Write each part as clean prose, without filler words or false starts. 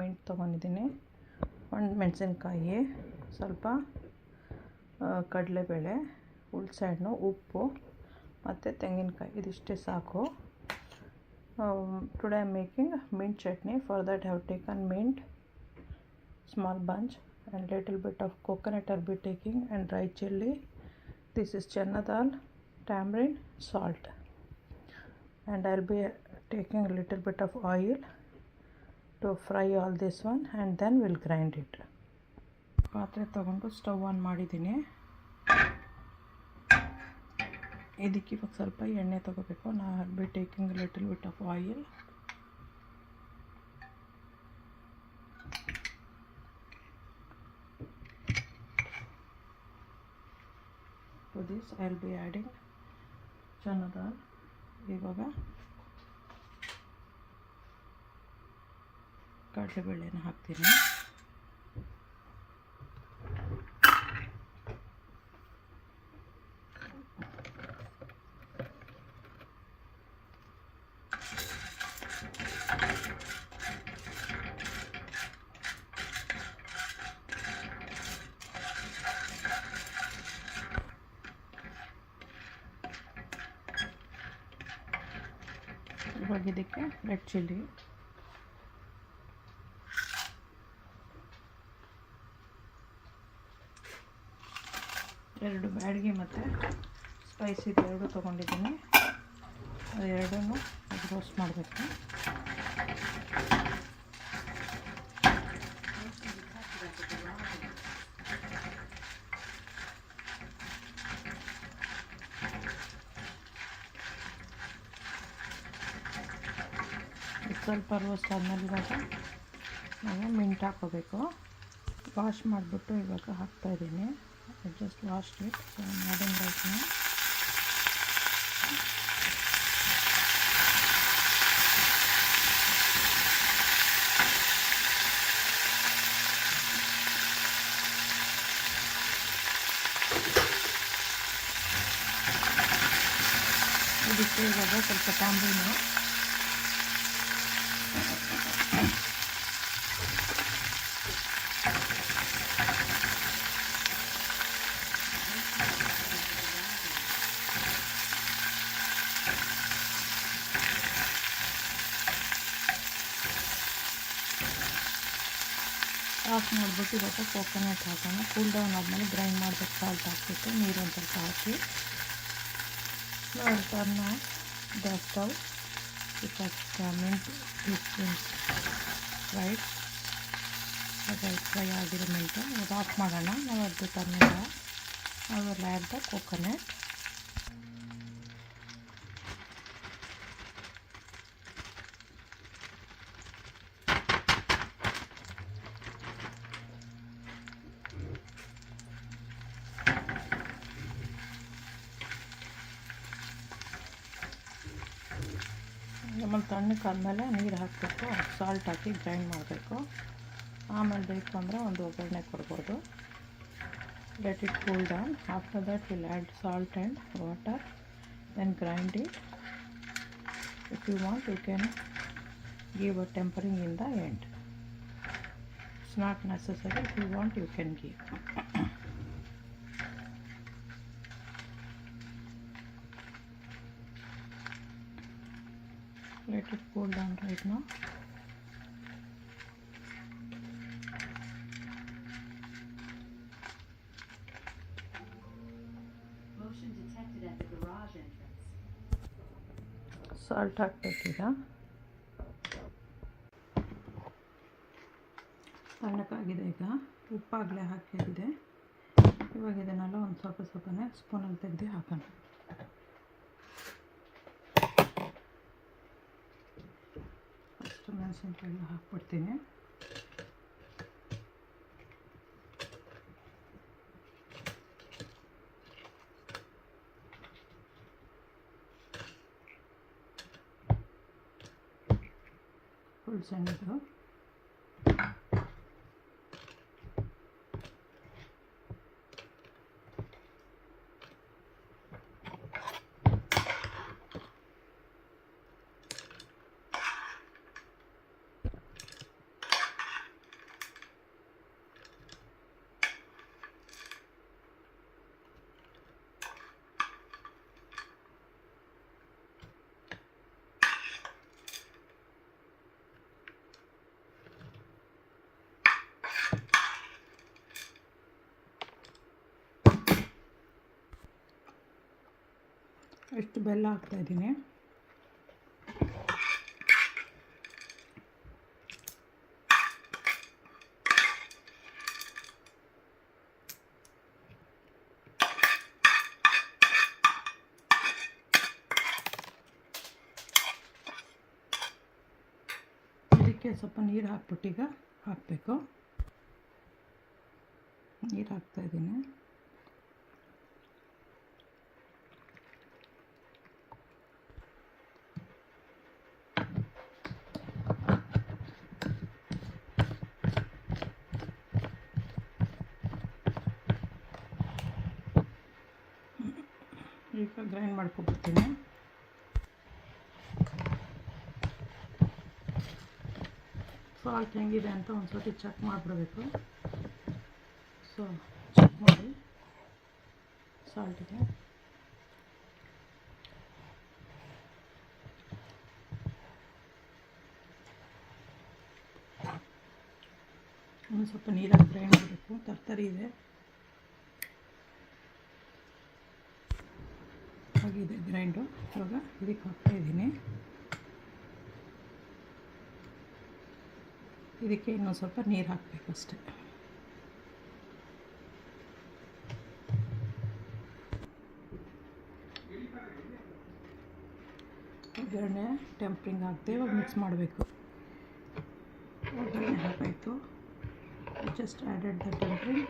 Mint ತೊಗೊಂಡಿದ್ದೀನಿ, ಒಂದು ಮೆಣಸಿನ್ಕಾಯಿ, ಸ್ವಲ್ಪ ಕಡಲೆಬೇಳೆ, ಹುಳ್ಸೆಹಣ್ಣು, ಉಪ್ಪು ಮತ್ತು ತೆಂಗಿನಕಾಯಿ. ಇದಿಷ್ಟೇ ಸಾಕು. Today I am making mint chutney. For that I have taken mint, small bunch, and little bit of coconut I'll be taking, and dry chilli. This is chana dal, tamarind, salt, and I'll be taking a little bit of oil to fry all this one, and then we'll grind it. ಪಾತ್ರೆ ತಗೊಂಡು stove on ಮಾಡಿದ್ದೀನಿ. ಇದಕ್ಕೆ ಇವಾಗ ಸ್ವಲ್ಪ ಎಣ್ಣೆ ತಗೋಬೇಕು. I'll be taking a little bit of oil. To this I'll be adding chana dal. ಇವಾಗ ಕಡಲೆಬೇಳೆನ ಹಾಕ್ತೀನಿ. ಇವಾಗ ಇದಕ್ಕೆ ರೆಡ್ ಚಿಲ್ಲಿ, ಎರಡು ಬ್ಯಾಡಗಿ ಮತ್ತು ಸ್ಪೈಸಿ ಎರಡು ತೊಗೊಂಡಿದ್ದೀನಿ. ಅದೆರಡೂ ರೋಸ್ಟ್ ಮಾಡಬೇಕು. ಸ್ವಲ್ಪ ರೋಸ್ಟ್ ಆದಮೇಲೆ ಇವಾಗ ನಾವು ಮಿಂಟ್ ಹಾಕೋಬೇಕು. ವಾಶ್ ಮಾಡಿಬಿಟ್ಟು ಇವಾಗ ಹಾಕ್ತಾಯಿದ್ದೀನಿ. Just wash it. ಸೊ ಮಾಡಿನ ರೈಸ್ನ ಇದಕ್ಕೆ ಇವಾಗ ಸ್ವಲ್ಪ ತಾಂಬೂನು, ಆಫ್ ಮಾಡಿಬಿಟ್ಟು ಇವಾಗ ಕೋಕೋನಟ್ ಹಾಕೋಣ. ಕೂಲ್ ಡೌನ್ ಆದಮೇಲೆ ಗ್ರೈಂಡ್ ಮಾಡಬೇಕು. ಸಾಲ್ಟ್ ಹಾಕ್ಬಿಟ್ಟು ನೀರು ಒಂದು ಸ್ವಲ್ಪ ಹಾಕಿ turn the stove. Mint right fry ಆಗಿರೋ ಮಿಂಟು ಇವಾಗ ಆಫ್ ಮಾಡೋಣ. ನಾವು ಅದು ಟರ್ನಿಂದ ಅವೆಲ್ಲ ಆ್ಯಡ್ ದ ಕೋಕೋನಟ್. ಆಮೇಲೆ ತಣ್ಣಕ್ಕೆ ಆದಮೇಲೆ ನೀರು ಹಾಕಬೇಕು. ಸಾಲ್ಟ್ ಹಾಕಿ ಗ್ರೈಂಡ್ ಮಾಡಬೇಕು. ಆಮೇಲೆ ಬೇಕು ಅಂದರೆ ಒಂದು ಒಗ್ಗರಣೆ ಕೊಡ್ಬೋದು. Let it cool down. After that will add salt and water, then grind it. If you want you can give a tempering in the end. It's not necessary. If you want you can give. Let it cool down right now. Motion detected at the garage entrance. Salt ಹಾಕಬೇಕೀಗ. ತಣ್ಣಕ್ಕಾಗಿದೆ. ಈಗ ಉಪ್ಪಾಗಲೇ ಹಾಕಿದೆ. ಇವಾಗ ಇದನ್ನೆಲ್ಲ ಒಂದು ಸ್ವಲ್ಪ ಸ್ವಲ್ಪನೇ ಸ್ಪೂನಲ್ಲಿ ತೆಗೆದು ಹಾಕೋಣ. ಫಸ್ಟು ಮೆಣಸಿನ್ಕಾಯಿ ಹಾಕ್ಬಿಡ್ತೀನಿ. ಹುಳ್ಸೆಹಣ್ಣು, ಎಷ್ಟು ಬೆಲ್ಲ ಹಾಕ್ತಾಯಿದ್ದೀನಿ. ಇದಕ್ಕೆ ಸ್ವಲ್ಪ ನೀರು ಹಾಕ್ಬಿಟ್ಟು ಈಗ ಹಾಕಬೇಕು. ನೀರು ಹಾಕ್ತಾಯಿದ್ದೀನಿ. ಈಗ ಗ್ರೈಂಡ್ ಮಾಡ್ಕೊಬಿಡ್ತೀನಿ. ಸಾಲ್ಟ್ ಹೆಂಗಿದೆ ಅಂತ ಒಂದು ಸರ್ತಿ ಚೆಕ್ ಮಾಡಿಬಿಡ್ಬೇಕು. ಸೊ ಚೆಕ್ ಮಾಡಿ ಸಾಲ್ಟಿಗೆ. ಒಂದು ಸ್ವಲ್ಪ ನೀರಾಗಿ ಗ್ರೈಂಡ್ ಮಾಡಬೇಕು. ತರಕಾರಿ ಇದೆ ಆಗಿದೆ ಗ್ರೈಂಡು. ಇವಾಗ ಇದಕ್ಕೆ ಹಾಕ್ತಾಯಿದ್ದೀನಿ. ಇದಕ್ಕೆ ಇನ್ನೊಂದು ಸ್ವಲ್ಪ ನೀರು ಹಾಕಬೇಕಷ್ಟೆ. ಒಗ್ಗರಣೆ ಟೆಂಪ್ರಿಂಗ್ ಹಾಕ್ತೆ ಇವಾಗ ಮಿಕ್ಸ್ ಮಾಡಬೇಕು. ಒಗ್ಗರಣೆ ಹಾಕಾಯಿತು. Just added the tempering.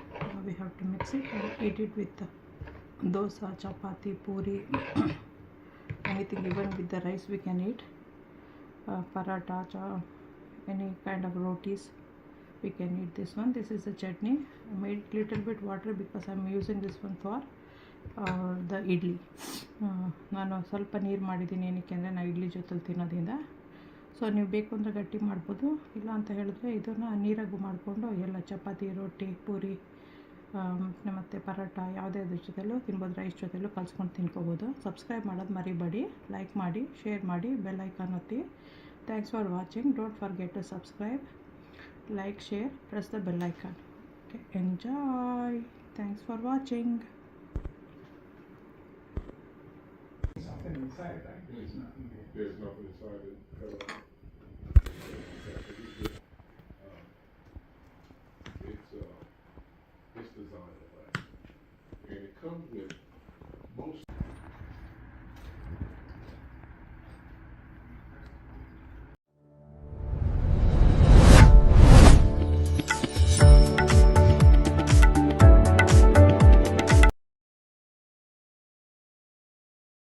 We have to mix it and eat it with dosa, chapati, puri, anything. Even with the rice we can eat. Paratha, any kind of rotis we can eat this one. This is the chutney. I made little bit water because I am using this one for the idli. ನಾನು ಸ್ವಲ್ಪ ನೀರು ಮಾಡಿದ್ದೀನಿ. ಏನಕ್ಕೆ ಅಂದರೆ ನಾನು ಇಡ್ಲಿ ಜೊತೆಲಿ ತಿನ್ನೋದ್ರಿಂದ. So ನೀವು ಬೇಕು ಅಂದರೆ ಗಟ್ಟಿ ಮಾಡ್ಬೋದು. ಇಲ್ಲ ಅಂತ ಹೇಳಿದ್ರೆ ಇದನ್ನು ನೀರಾಗೂ ಮಾಡಿಕೊಂಡು ಎಲ್ಲ ಚಪಾತಿ, ರೊಟ್ಟಿ, ಪೂರಿ ಮತ್ತು ಪರೋಟ ಯಾವುದೇ ಜೊತೆಲೂ ತಿನ್ಬೋದು. ರೈಸ್ ಜೊತೆಲೂ ಕಲಿಸ್ಕೊಂಡು ತಿನ್ಕೋಬೋದು. ಸಬ್ಸ್ಕ್ರೈಬ್ ಮಾಡೋದು ಮರಿಬೇಡಿ. ಲೈಕ್ ಮಾಡಿ, ಶೇರ್ ಮಾಡಿ, ಬೆಲ್ ಐಕಾನ್ ಒತ್ತಿ. Thanks for watching. Don't forget to subscribe, like, share, press the bell icon. Okay, enjoy. Thanks for watching. Something inside, right? There's nothing there. There's nothing inside it. It's designed like that. And it comes with